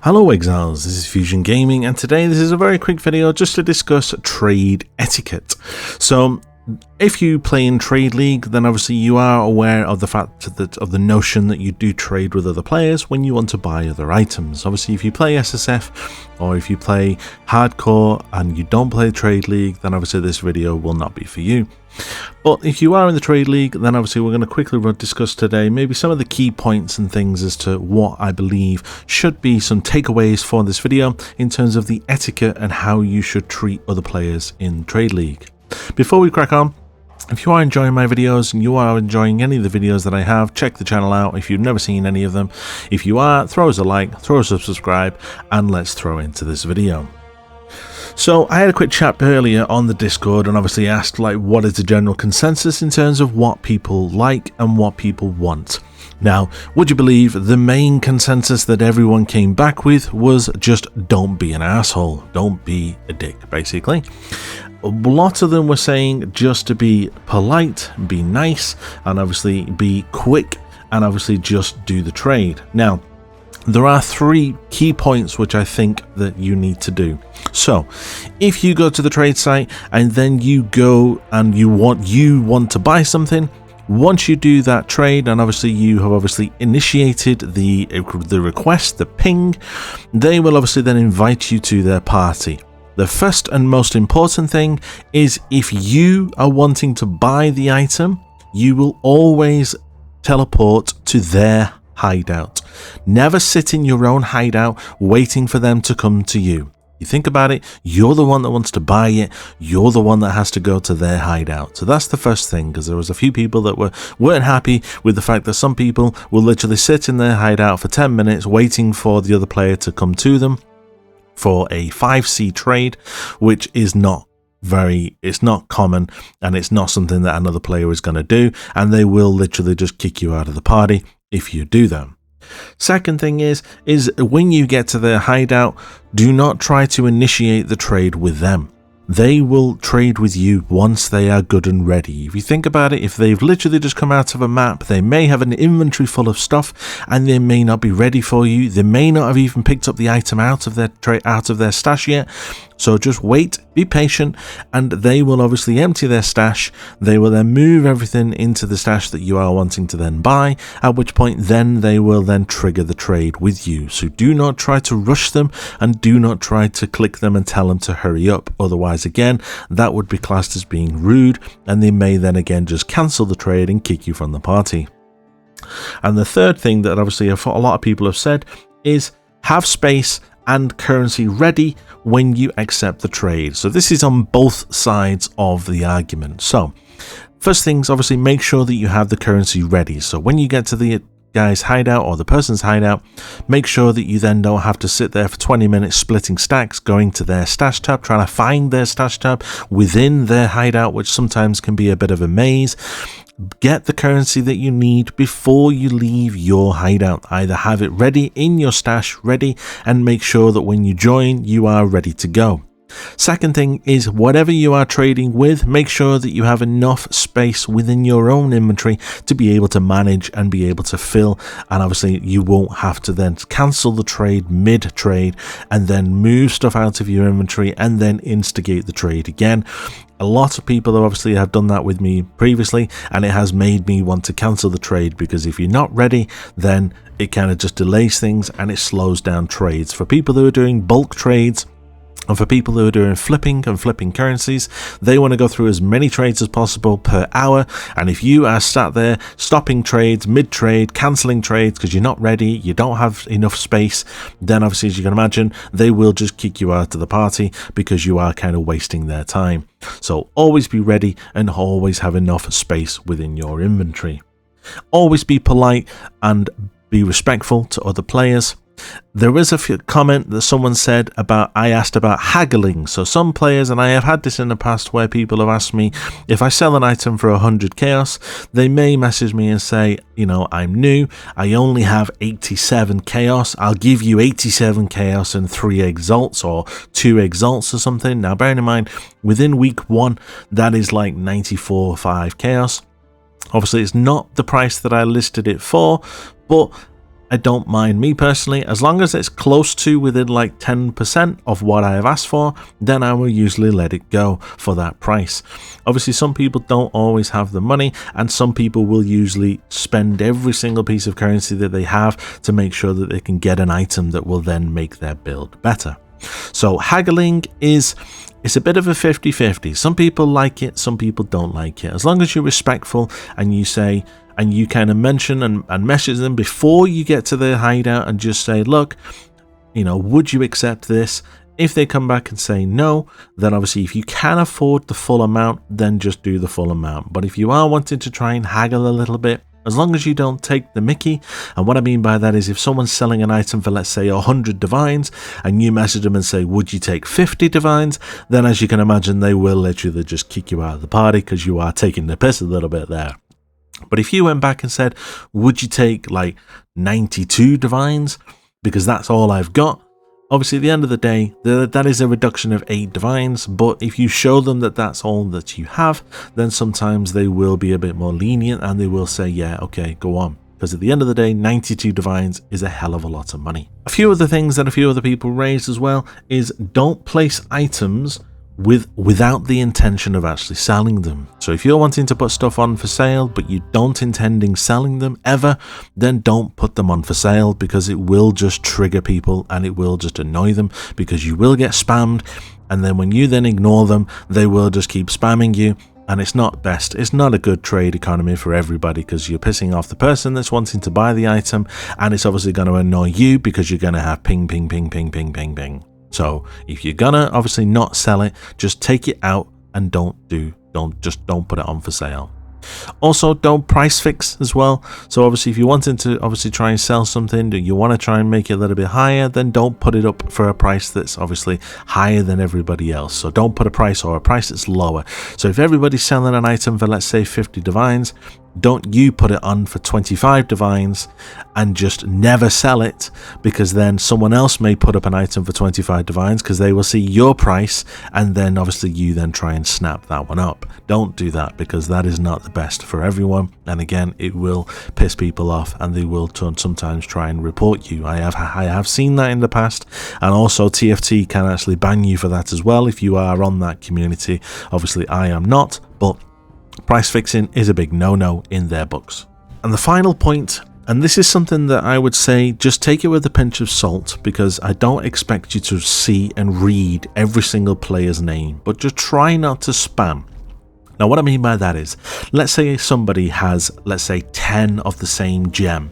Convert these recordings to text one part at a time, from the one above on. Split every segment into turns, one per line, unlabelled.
Hello Exiles, this is Fusion Gaming, and today this is a very quick video just to discuss trade etiquette. So if you play in Trade League, then obviously you are aware of the fact that of the notion that you do trade with other players when you want to buy other items. Obviously if you play SSF or if you play hardcore and you don't play Trade League, then obviously this video will not be for you. But if you are in the Trade League, then obviously we're going to quickly discuss today maybe some of the key points and things as to what I believe should be some takeaways for this video in terms of the etiquette and how you should treat other players in Trade League. Before we crack on, if you are enjoying my videos and you are enjoying any of the videos that I have, check the channel out if you've never seen any of them. If you are, throw us a like, throw us a subscribe, and let's throw into this video. So I had a quick chat earlier on the Discord and obviously asked what is the general consensus in terms of what people like and what people want. Now, would you believe the main consensus that everyone came back with was just don't be an asshole, don't be a dick, basically. Lots of them were saying just to be polite, be nice, and obviously be quick, and obviously just do the trade. Now, there are three key points which I think that you need to do. So, if you go to the trade site and then you go and you want to buy something, once you do that trade, and obviously you have initiated the request, the ping, they will obviously then invite you to their party. The first and most important thing is if you are wanting to buy the item, you will always teleport to their hideout. Never sit in your own hideout waiting for them to come to you. You think about it, you're the one that wants to buy it, you're the one that has to go to their hideout. So that's the first thing, because there was a few people that weren't happy with the fact that some people will literally sit in their hideout for 10 minutes waiting for the other player to come to them for a 5C trade, which is it's not common, and it's not something that another player is going to do, and they will literally just kick you out of the party if you do that. Second thing is when you get to their hideout, do not try to initiate the trade with them. They will trade with you once they are good and ready. If you think about it, if they've literally just come out of a map, they may have an inventory full of stuff and they may not be ready for you. They may not have even picked up the item out of their stash yet. So just wait, be patient, and they will obviously empty their stash. They will then move everything into the stash that you are wanting to then buy, at which point then they will then trigger the trade with you. So do not try to rush them and do not try to click them and tell them to hurry up. Otherwise, again, that would be classed as being rude, and they may then again just cancel the trade and kick you from the party. And the third thing that obviously a lot of people have said is have space and currency ready when you accept the trade. So this is on both sides of the argument. So first things, obviously make sure that you have the currency ready. So when you get to the guy's hideout or the person's hideout, make sure that you then don't have to sit there for 20 minutes splitting stacks, going to their stash tab, trying to find their stash tab within their hideout, which sometimes can be a bit of a maze. Get the currency that you need before you leave your hideout. Either have it ready in your stash, ready, and make sure that when you join, you are ready to go. Second thing is whatever you are trading with, make sure that you have enough space within your own inventory to be able to manage and be able to fill, and obviously you won't have to then cancel the trade mid-trade and then move stuff out of your inventory and then instigate the trade again. A lot of people obviously have done that with me previously, and it has made me want to cancel the trade, because if you're not ready, then it kind of just delays things and it slows down trades. For people who are doing bulk trades, and for people who are doing flipping currencies, they want to go through as many trades as possible per hour. And if you are sat there stopping trades mid-trade, cancelling trades because you're not ready, you don't have enough space, then obviously, as you can imagine, they will just kick you out of the party because you are kind of wasting their time. So always be ready and always have enough space within your inventory. Always be polite and be respectful to other players. There is a comment that someone said about, I asked about haggling. So some players, and I have had this in the past where people have asked me if I sell an item for 100 chaos, they may message me and say, you know, I'm new, I only have 87 chaos, I'll give you 87 chaos and 3 exalts or 2 exalts or something. Now bearing in mind, within week 1, that is like 94.5 chaos. Obviously it's not the price that I listed it for, but I don't mind. Me personally, as long as it's close to within like 10% of what I have asked for, then I will usually let it go for that price. Obviously, some people don't always have the money, and some people will usually spend every single piece of currency that they have to make sure that they can get an item that will then make their build better. So haggling is it's a bit of a 50-50. Some people like it, some people don't like it. As long as you're respectful and you say, and you kind of mention and message them before you get to their hideout and just say, look, you know, would you accept this? If they come back and say no, then obviously if you can afford the full amount, then just do the full amount. But if you are wanting to try and haggle a little bit, as long as you don't take the mickey, and what I mean by that is if someone's selling an item for, let's say, 100 divines, and you message them and say, would you take 50 divines, then as you can imagine, they will literally just kick you out of the party because you are taking the piss a little bit there. But if you went back and said, would you take like 92 divines, because that's all I've got, obviously at the end of the day, that is a reduction of 8 divines, but if you show them that that's all that you have, then sometimes they will be a bit more lenient and they will say, yeah, okay, go on. Because at the end of the day, 92 divines is a hell of a lot of money. A few other things that a few other people raised as well is don't place items without the intention of actually selling them. So if you're wanting to put stuff on for sale but you don't intending selling them ever, then don't put them on for sale, because it will just trigger people and it will just annoy them, because you will get spammed, and then when you then ignore them, they will just keep spamming you, and it's not best. It's not a good trade economy for everybody, because you're pissing off the person that's wanting to buy the item, and it's obviously going to annoy you because you're going to have ping ping ping ping ping ping ping. So if you're gonna obviously not sell it, just take it out and don't put it on for sale. Also, don't price fix as well. So obviously if you're wanting to obviously try and sell something, that you want to try and make it a little bit higher, then don't put it up for a price that's obviously higher than everybody else. So don't put a price or a price that's lower. So if everybody's selling an item for, let's say, 50 divines, don't you put it on for 25 divines and just never sell it, because then someone else may put up an item for 25 divines because they will see your price, and then obviously you then try and snap that one up. Don't do that, because that is not the best for everyone, and again, it will piss people off and they will sometimes try and report you. I have seen that in the past, and also TFT can actually ban you for that as well if you are on that community. Obviously I am not, but price fixing is a big no-no in their books. And the final point, and this is something that I would say just take it with a pinch of salt, because I don't expect you to see and read every single player's name, but just try not to spam. Now what I mean by that is, let's say somebody has, let's say, 10 of the same gem.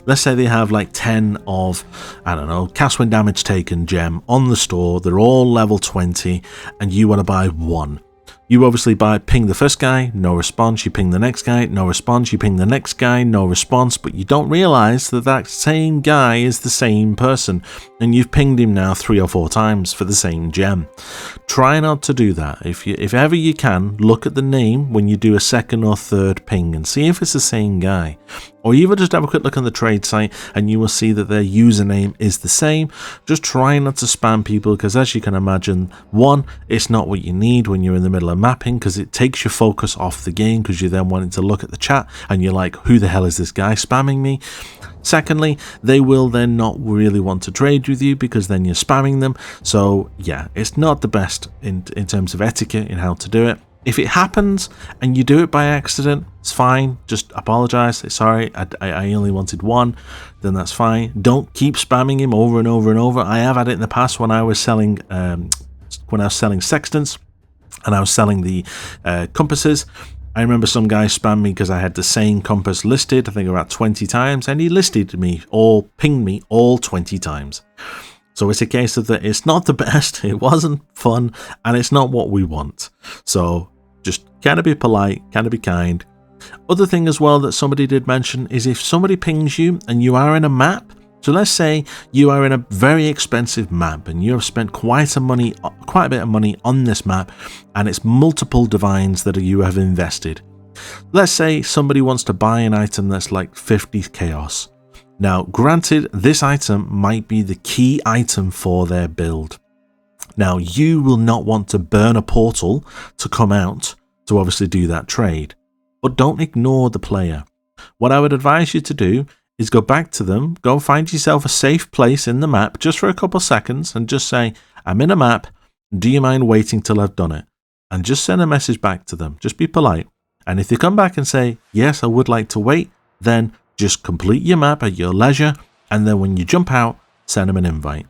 Let's say they have like 10 of, I don't know, cast when damage taken gem on the store, they're all level 20, and you want to buy one. You obviously ping the first guy, no response. You ping the next guy, no response. You ping the next guy, no response. But you don't realize that that same guy is the same person, and you've pinged him now 3 or 4 times for the same gem. Try not to do that. If ever you can, look at the name when you do a second or third ping and see if it's the same guy. Or even just have a quick look on the trade site and you will see that their username is the same. Just try not to spam people, because as you can imagine, one, it's not what you need when you're in the middle of mapping, because it takes your focus off the game, because you're then wanting to look at the chat and you're like, who the hell is this guy spamming me? Secondly, they will then not really want to trade with you because then you're spamming them. So yeah, it's not the best in terms of etiquette in how to do it. If it happens and you do it by accident, it's fine. Just apologize. Say, sorry, I only wanted one. Then that's fine. Don't keep spamming him over and over and over. I have had it in the past when I was selling sextants and I was selling the compasses. I remember some guy spammed me because I had the same compass listed, I think about 20 times, and he pinged me all 20 times. So it's a case of that it's not the best, it wasn't fun, and it's not what we want. So just kind of be polite, kind of be kind. Other thing as well that somebody did mention is if somebody pings you and you are in a map, so let's say you are in a very expensive map and you have spent quite a bit of money on this map, and it's multiple divines that you have invested. Let's say somebody wants to buy an item that's like 50 chaos. Now, granted, this item might be the key item for their build. Now, you will not want to burn a portal to come out to obviously do that trade, but don't ignore the player. What I would advise you to do is go back to them, go find yourself a safe place in the map just for a couple seconds and just say, I'm in a map, do you mind waiting till I've done it? And just send a message back to them. Just be polite. And if they come back and say, yes, I would like to wait, then just complete your map at your leisure. And then when you jump out, send them an invite.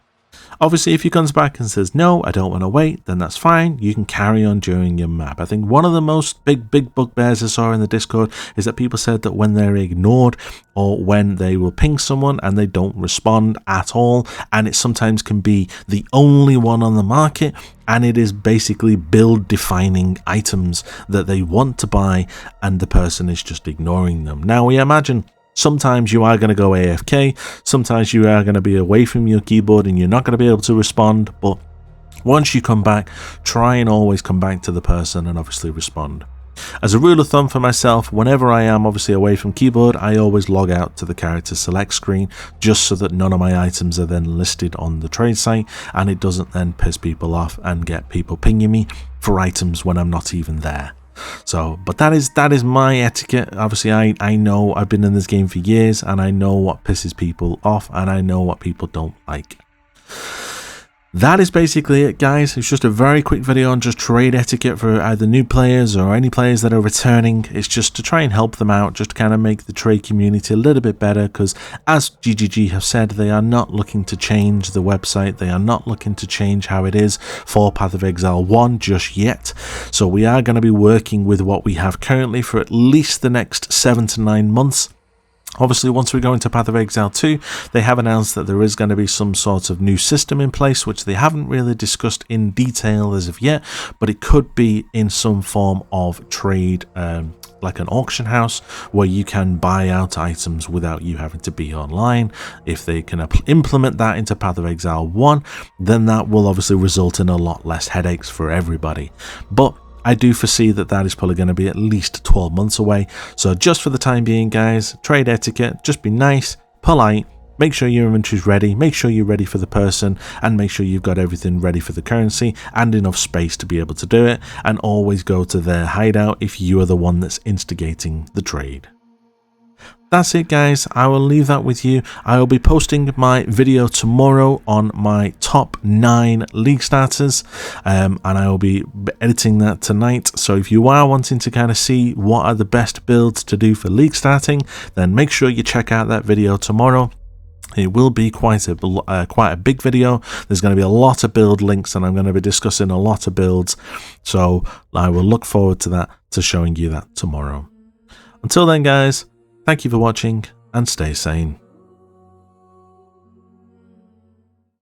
Obviously, if he comes back and says, no, I don't want to wait, then that's fine. You can carry on during your map. I think one of the most big bugbears I saw in the Discord is that people said that when they're ignored or when they will ping someone and they don't respond at all, and it sometimes can be the only one on the market, and it is basically build defining items that they want to buy and the person is just ignoring them. Now, we imagine sometimes you are going to go AFK, sometimes you are going to be away from your keyboard and you're not going to be able to respond, but once you come back, try and always come back to the person and obviously respond. As a rule of thumb for myself, whenever I am obviously away from keyboard, I always log out to the character select screen just so that none of my items are then listed on the trade site and it doesn't then piss people off and get people pinging me for items when I'm not even there. So, but that is my etiquette. Obviously, I know I've been in this game for years and I know what pisses people off and I know what people don't like. That is basically it, guys. It's just a very quick video on just trade etiquette for either new players or any players that are returning. It's just to try and help them out, just to kind of make the trade community a little bit better, because as GGG have said, they are not looking to change the website. They are not looking to change how it is for Path of Exile 1 just yet. So we are going to be working with what we have currently for at least the next 7 to 9 months. Obviously, once we go into Path of Exile 2, they have announced that there is going to be some sort of new system in place, which they haven't really discussed in detail as of yet, but it could be in some form of trade, like an auction house, where you can buy out items without you having to be online. If they can implement that into Path of Exile 1, then that will obviously result in a lot less headaches for everybody. But I do foresee that that is probably going to be at least 12 months away. So just for the time being, guys, trade etiquette, just be nice, polite, make sure your inventory is ready, make sure you're ready for the person, and make sure you've got everything ready for the currency and enough space to be able to do it, and always go to their hideout if you are the one that's instigating the trade. That's it, guys. I will leave that with you. I will be posting my video tomorrow on my top 9 league starters, and I will be editing that tonight. So if you are wanting to kind of see what are the best builds to do for league starting, then make sure you check out that video tomorrow. It will be quite a big video. There's going to be a lot of build links and I'm going to be discussing a lot of builds. So I will look forward to that, to showing you that tomorrow. Until then, guys, thank you for watching and stay sane.